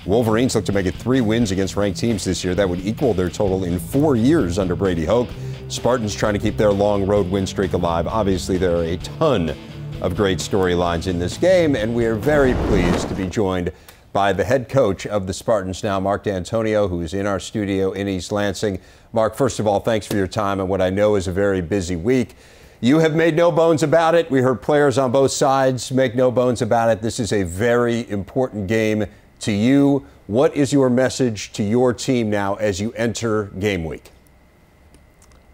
Wolverines look to make it 3 wins against ranked teams this year. That would equal their total in 4 years under Brady Hoke. Spartans trying to keep their long road win streak alive. Obviously, there are a ton of great storylines in this game, and we are very pleased to be joined by the head coach of the Spartans now, Mark Dantonio, who is in our studio in East Lansing. Mark, first of all, thanks for your time and what I know is a very busy week. You have made no bones about it. We heard players on both sides make no bones about it. This is a very important game to you. What is your message to your team now as you enter game week?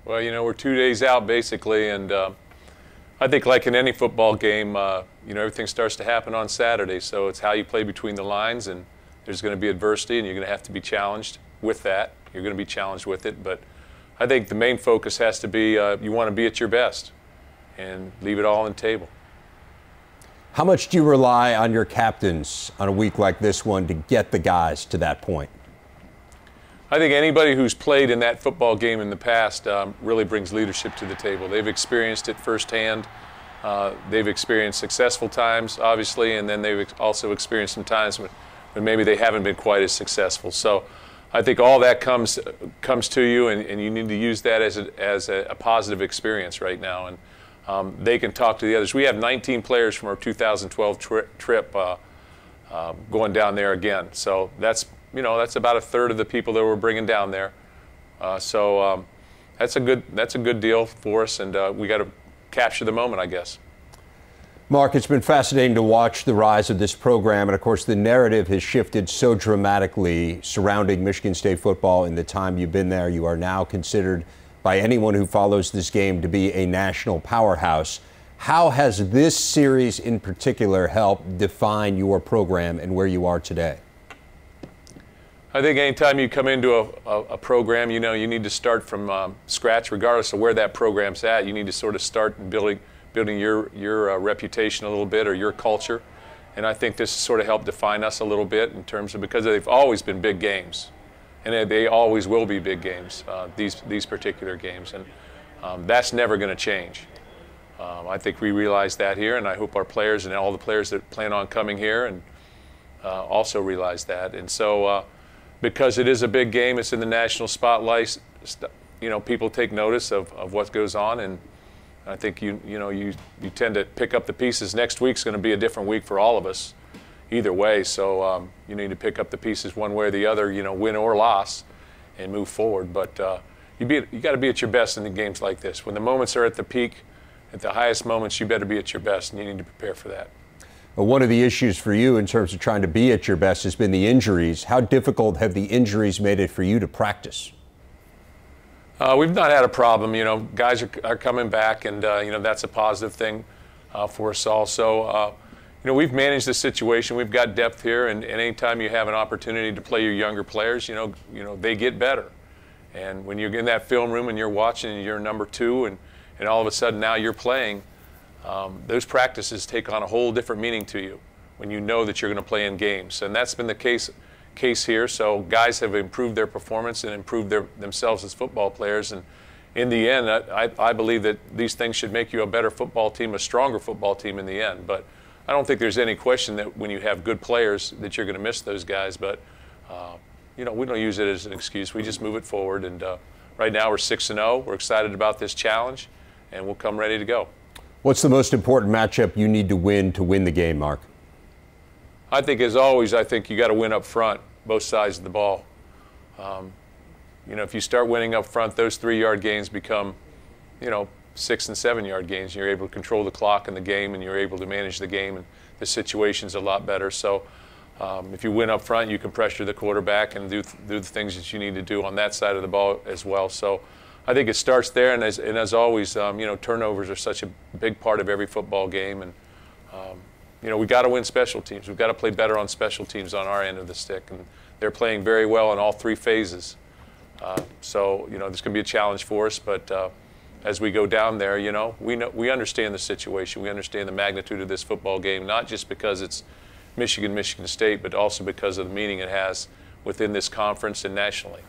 Well, you know, we're 2 days out basically, and I think like in any football game, you know, everything starts to happen on Saturday. So it's how you play between the lines, and there's going to be adversity, and you're going to have to be challenged with that. You're going to be challenged with it, but I think the main focus has to be you want to be at your best and leave it all on the table. How much do you rely on your captains on a week like this one to get the guys to that point? I think anybody who's played in that football game in the past really brings leadership to the table. They've experienced it firsthand. They've experienced successful times, obviously, and then they've also experienced some times when maybe they haven't been quite as successful. So I think all that comes to you, and you need to use that as a positive experience right now. And they can talk to the others. We have 19 players from our 2012 trip going down there again. So that's about a third of the people that we're bringing down there. So that's a good deal for us, and we got to capture the moment, I guess. Mark, it's been fascinating to watch the rise of this program, and of course the narrative has shifted so dramatically surrounding Michigan State football in the time you've been there. You are now considered by anyone who follows this game to be a national powerhouse. How has this series in particular helped define your program and where you are today? I think anytime you come into a program, you know, you need to start from scratch, regardless of where that program's at. You need to sort of start building your reputation a little bit, or your culture. And I think this sort of helped define us a little bit in terms of, because they've always been big games, and they always will be big games, these particular games, and that's never going to change. I think we realize that here, and I hope our players and all the players that plan on coming here and also realize that. And so because it is a big game, it's in the national spotlight, you know, people take notice of what goes on, and I think you tend to pick up the pieces. Next week's going to be a different week for all of us either way, so you need to pick up the pieces one way or the other, you know, win or loss, and move forward. But you got to be at your best in the games like this. When the moments are at the peak, at the highest moments, you better be at your best, and you need to prepare for that. Well, one of the issues for you in terms of trying to be at your best has been the injuries. How difficult have the injuries made it for you to practice? We've not had a problem. You know, guys are coming back, and you know, that's a positive thing for us all. So, you know, we've managed the situation. We've got depth here, and anytime you have an opportunity to play your younger players, you know, they get better. And when you're in that film room and you're watching, and you're number 2, and all of a sudden now you're playing, those practices take on a whole different meaning to you when you know that you're going to play in games. And that's been the case here. So guys have improved their performance and improved themselves as football players. And in the end, I believe that these things should make you a better football team, a stronger football team in the end. But I don't think there's any question that when you have good players that you're going to miss those guys. But you know, we don't use it as an excuse. We just move it forward. And right now we're 6-0. We're excited about this challenge, and we'll come ready to go. What's the most important matchup you need to win the game, Mark? I think, as always, I think you got to win up front, both sides of the ball. You know, if you start winning up front, those 3-yard gains become, you know, 6- and 7-yard gains. You're able to control the clock in the game, and you're able to manage the game, and the situation's a lot better. So if you win up front, you can pressure the quarterback and do the things that you need to do on that side of the ball as well. So I think it starts there, and as always, you know, turnovers are such a big part of every football game, and you know, we got to win special teams. We've got to play better on special teams on our end of the stick, and they're playing very well in all 3 phases. So you know, there's going to be a challenge for us, but as we go down there, you know, we understand the situation. We understand the magnitude of this football game, not just because it's Michigan State, but also because of the meaning it has within this conference and nationally.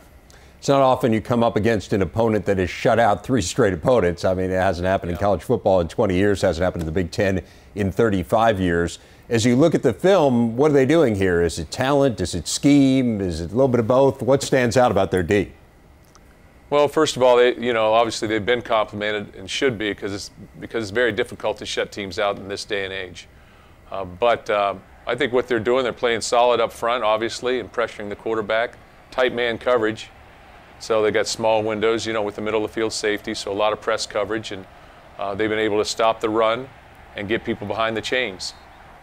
It's not often you come up against an opponent that has shut out 3 straight opponents. I mean, it hasn't happened in college football in 20 years, hasn't happened in the Big Ten in 35 years. As you look at the film, what are they doing here? Is it talent? Is it scheme? Is it a little bit of both? What stands out about their D? Well, first of all, obviously they've been complimented and should be because it's very difficult to shut teams out in this day and age. But I think what they're doing, they're playing solid up front, obviously, and pressuring the quarterback. Tight man coverage, so they got small windows, with the middle of the field safety, so a lot of press coverage, and they've been able to stop the run and get people behind the chains.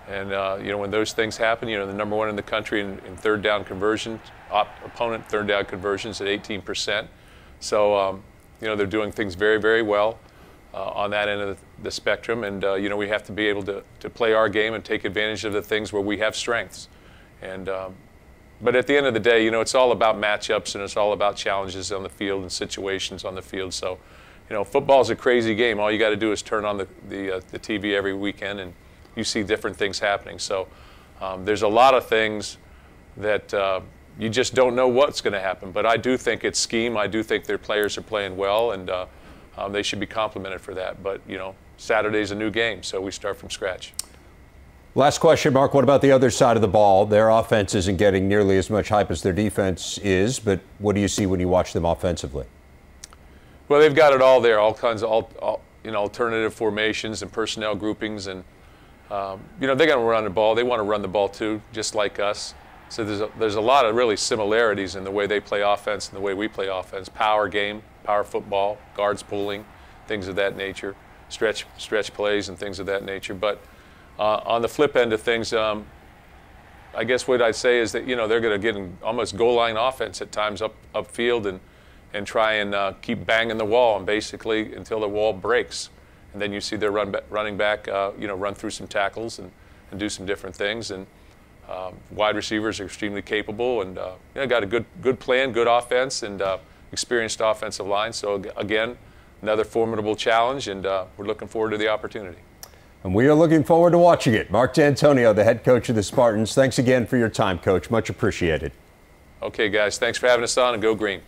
And when those things happen, the number one in the country in third down conversions, opponent third down conversions at 18%. So they're doing things very, very well on that end of the spectrum, and we have to be able to play our game and take advantage of the things where we have strengths. And but at the end of the day, it's all about matchups, and it's all about challenges on the field and situations on the field. So, football's a crazy game. All you got to do is turn on the TV every weekend, and you see different things happening. So there's a lot of things that you just don't know what's going to happen. But I do think it's scheme. I do think their players are playing well, and they should be complimented for that. But, Saturday's a new game, so we start from scratch. Last question, Mark. What about the other side of the ball? Their offense isn't getting nearly as much hype as their defense is, but what do you see when you watch them offensively? Well, they've got it all there, all kinds of alternative formations and personnel groupings, and they're going to run the ball. They want to run the ball too, just like us. So there's a lot of really similarities in the way they play offense and the way we play offense. Power game, power football, guards pulling, things of that nature, stretch plays and things of that nature. But on the flip end of things, I guess what I'd say is that they're going to get in almost goal line offense at times upfield and try and keep banging the wall, and basically until the wall breaks, and then you see their running back run through some tackles and do some different things. And wide receivers are extremely capable, and got a good plan, good offense, and experienced offensive line. So again, another formidable challenge, and we're looking forward to the opportunity. And we are looking forward to watching it. Mark Dantonio, the head coach of the Spartans. Thanks again for your time, Coach. Much appreciated. Okay, guys. Thanks for having us on, and go green.